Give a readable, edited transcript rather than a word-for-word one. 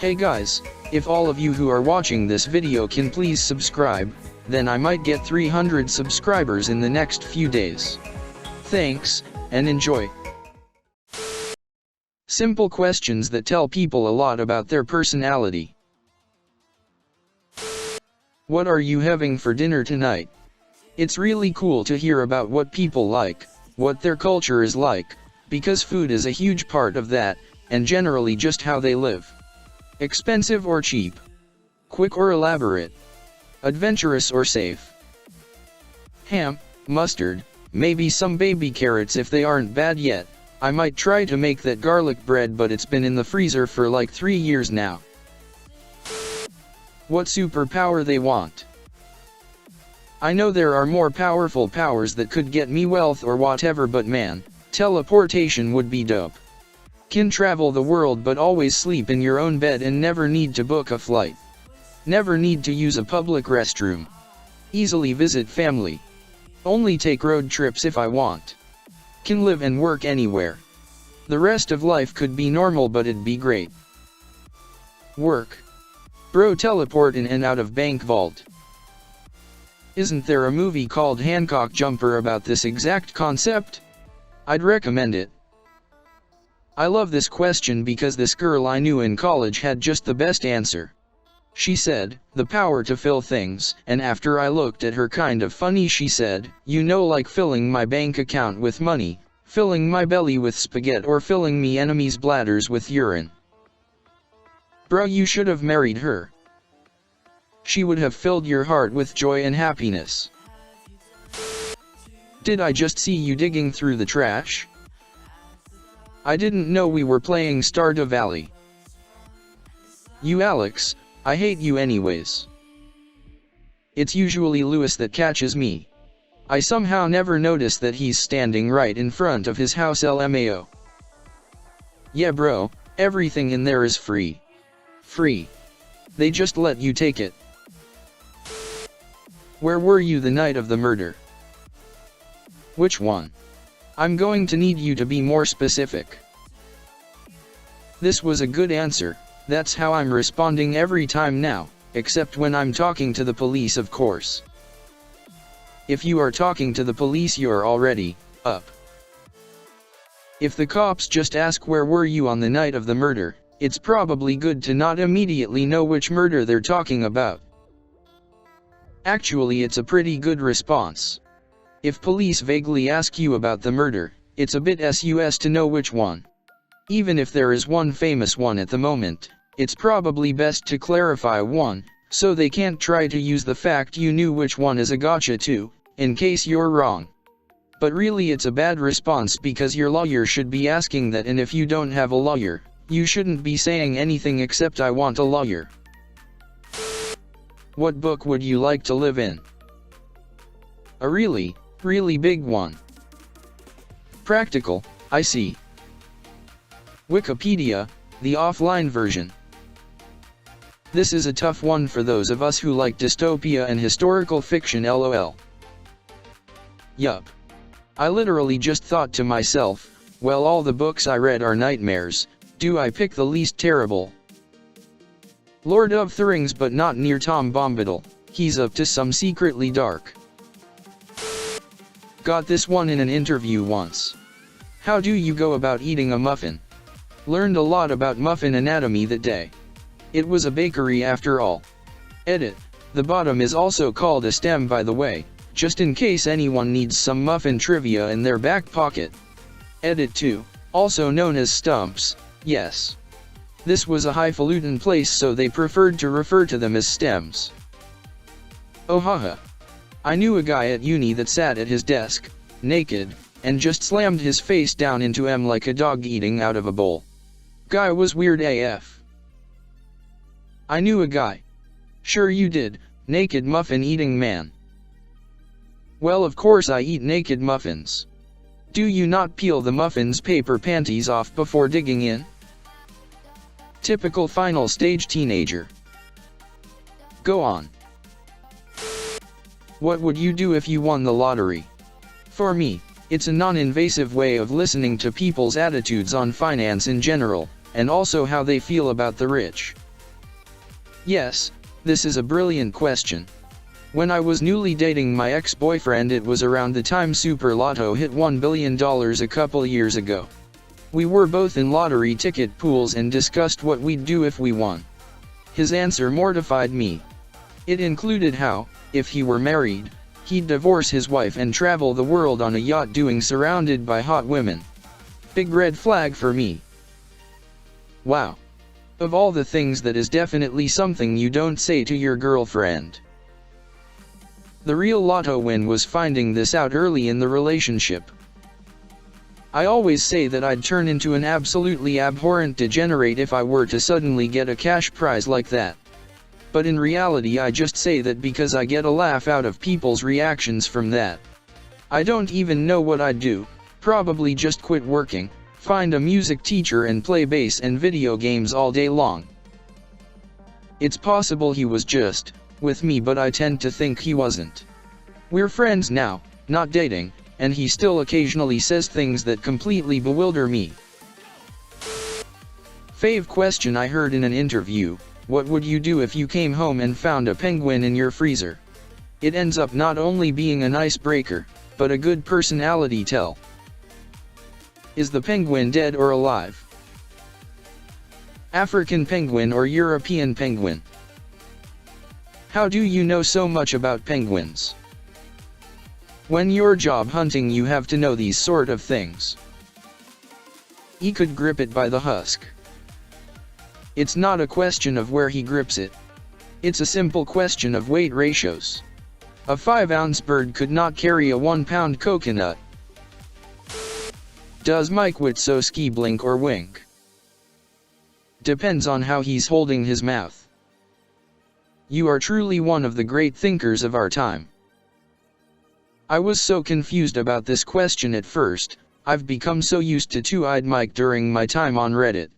Hey guys, if all of you who are watching this video can please subscribe, then I might get 300 subscribers in the next few days. Thanks, and enjoy. Simple questions that tell people a lot about their personality. What are you having for dinner tonight? It's really cool to hear about what people like, what their culture is like, because food is a huge part of that, and generally just how they live. Expensive or cheap? Quick or elaborate? Adventurous or safe? Ham, mustard, maybe some baby carrots if they aren't bad yet. I might try to make that garlic bread, but it's been in the freezer for like 3 years now. What superpower they want? I know there are more powerful powers that could get me wealth or whatever, but man, teleportation would be dope. Can travel the world but always sleep in your own bed and never need to book a flight. Never need to use a public restroom. Easily visit family. Only take road trips if I want. Can live and work anywhere. The rest of life could be normal, but it'd be great. Work. Bro, teleport in and out of bank vault. Isn't there a movie called Hancock Jumper about this exact concept? I'd recommend it. I love this question because this girl I knew in college had just the best answer. She said, the power to fill things, and after I looked at her kind of funny, she said, you know, like filling my bank account with money, filling my belly with spaghetti, or filling me enemies' bladders with urine. Bro, you should have married her. She would have filled your heart with joy and happiness. Did I just see you digging through the trash? I didn't know we were playing Stardew Valley. You Alex, I hate you anyways. It's usually Lewis that catches me. I somehow never notice that he's standing right in front of his house, LMAO. Yeah bro, everything in there is free. Free. They just let you take it. Where were you the night of the murder? Which one? I'm going to need you to be more specific. This was a good answer. That's how I'm responding every time now, except when I'm talking to the police, of course. If you are talking to the police, you're already up. If the cops just ask where were you on the night of the murder, it's probably good to not immediately know which murder they're talking about. Actually, it's a pretty good response. If police vaguely ask you about the murder, it's a bit sus to know which one. Even if there is one famous one at the moment, it's probably best to clarify one, so they can't try to use the fact you knew which one as a gotcha too, in case you're wrong. But really, it's a bad response because your lawyer should be asking that, and if you don't have a lawyer, you shouldn't be saying anything except I want a lawyer. What book would you like to live in? A really big one. Practical, I see. Wikipedia, the offline version. This is a tough one for those of us who like dystopia and historical fiction, lol. Yup. I literally just thought to myself, well, all the books I read are nightmares, do I pick the least terrible? Lord of the Rings, but not near Tom Bombadil, he's up to some secretly dark. Got this one in an interview once. How do you go about eating a muffin? Learned a lot about muffin anatomy that day. It was a bakery after all. Edit. The bottom is also called a stem, by the way, just in case anyone needs some muffin trivia in their back pocket. Edit 2, also known as stumps, yes. This was a highfalutin place, so they preferred to refer to them as stems. Oh haha. I knew a guy at uni that sat at his desk, naked, and just slammed his face down into M like a dog eating out of a bowl. Guy was weird AF. I knew a guy. Sure you did, naked muffin eating man. Well, of course I eat naked muffins. Do you not peel the muffin's paper panties off before digging in? Typical final stage teenager. Go on. What would you do if you won the lottery? For me, it's a non-invasive way of listening to people's attitudes on finance in general, and also how they feel about the rich. Yes, this is a brilliant question. When I was newly dating my ex-boyfriend, it was around the time Super Lotto hit $1 billion a couple years ago. We were both in lottery ticket pools and discussed what we'd do if we won. His answer mortified me. It included how, if he were married, he'd divorce his wife and travel the world on a yacht surrounded by hot women. Big red flag for me. Wow. Of all the things, that is definitely something you don't say to your girlfriend. The real Lotto win was finding this out early in the relationship. I always say that I'd turn into an absolutely abhorrent degenerate if I were to suddenly get a cash prize like that. But in reality, I just say that because I get a laugh out of people's reactions from that. I don't even know what I'd do, probably just quit working, find a music teacher and play bass and video games all day long. It's possible he was just with me, but I tend to think he wasn't. We're friends now, not dating, and he still occasionally says things that completely bewilder me. Fave question I heard in an interview: what would you do if you came home and found a penguin in your freezer? It ends up not only being an icebreaker, but a good personality tell. Is the penguin dead or alive? African penguin or European penguin? How do you know so much about penguins? When you're job hunting, you have to know these sort of things. He could grip it by the husk. It's not a question of where he grips it. It's a simple question of weight ratios. A 5-ounce bird could not carry a 1-pound coconut. Does Mike Wazowski blink or wink? Depends on how he's holding his mouth. You are truly one of the great thinkers of our time. I was so confused about this question at first. I've become so used to Two-Eyed Mike during my time on Reddit.